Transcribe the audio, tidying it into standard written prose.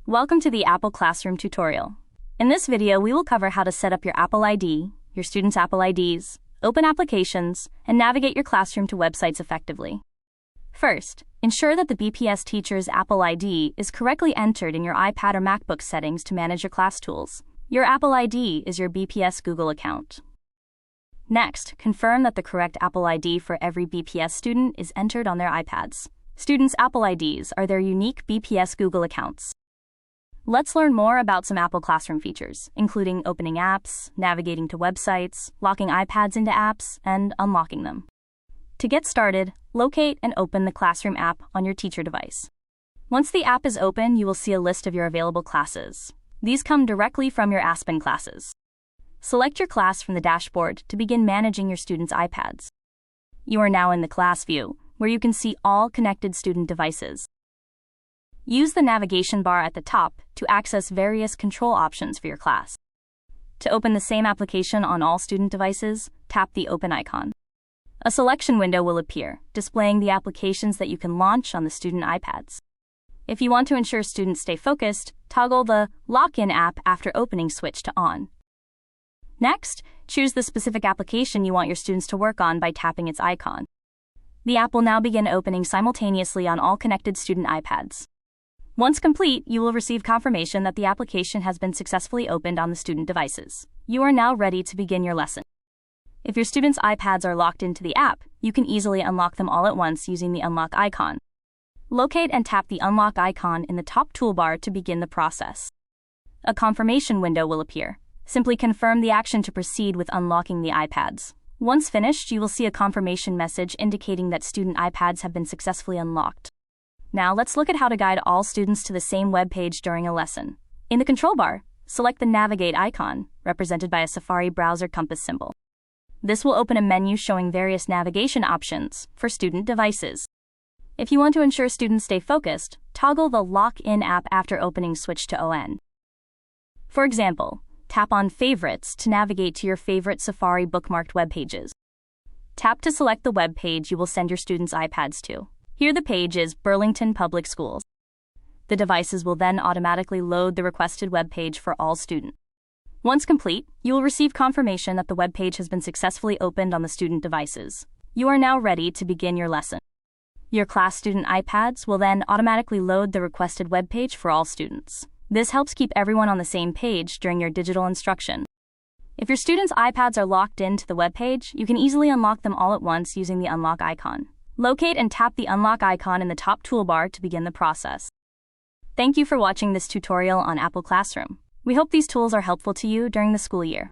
Welcome to the Apple Classroom tutorial. In this video, we will cover how to set up your Apple ID, your students' Apple IDs, open applications, and navigate your classroom to websites effectively. First, ensure that the BPS teacher's Apple ID is correctly entered in your iPad or MacBook settings to manage your class tools. Your Apple ID is your BPS Google account. Next, confirm that the correct Apple ID for every BPS student is entered on their iPads. Students' Apple IDs are their unique BPS Google accounts. Let's learn more about some Apple Classroom features, including opening apps, navigating to websites, locking iPads into apps, and unlocking them. To get started, locate and open the Classroom app on your teacher device. Once the app is open, you will see a list of your available classes. These come directly from your Aspen classes. Select your class from the dashboard to begin managing your students' iPads. You are now in the class view, where you can see all connected student devices. Use the navigation bar at the top to access various control options for your class. To open the same application on all student devices, tap the Open icon. A selection window will appear, displaying the applications that you can launch on the student iPads. If you want to ensure students stay focused, toggle the Lock-in app after opening switch to On. Next, choose the specific application you want your students to work on by tapping its icon. The app will now begin opening simultaneously on all connected student iPads. Once complete, you will receive confirmation that the application has been successfully opened on the student devices. You are now ready to begin your lesson. If your students' iPads are locked into the app, you can easily unlock them all at once using the Unlock icon. Locate and tap the Unlock icon in the top toolbar to begin the process. A confirmation window will appear. Simply confirm the action to proceed with unlocking the iPads. Once finished, you will see a confirmation message indicating that student iPads have been successfully unlocked. Now let's look at how to guide all students to the same web page during a lesson. In the control bar, select the Navigate icon, represented by a Safari browser compass symbol. This will open a menu showing various navigation options for student devices. If you want to ensure students stay focused, toggle the Lock-in app after opening switch to On. For example, tap on Favorites to navigate to your favorite Safari bookmarked web pages. Tap to select the web page you will send your students' iPads to. Here the page is Burlington Public School. The devices will then automatically load the requested web page for all students. Once complete, you will receive confirmation that the web page has been successfully opened on the student devices. You are now ready to begin your lesson. Your class student iPads will then automatically load the requested web page for all students. This helps keep everyone on the same page during your digital instruction. If your students' iPads are locked into the web page, you can easily unlock them all at once using the Unlock icon. Locate and tap the Unlock icon in the top toolbar to begin the process. Thank you for watching this tutorial on Apple Classroom. We hope these tools are helpful to you during the school year.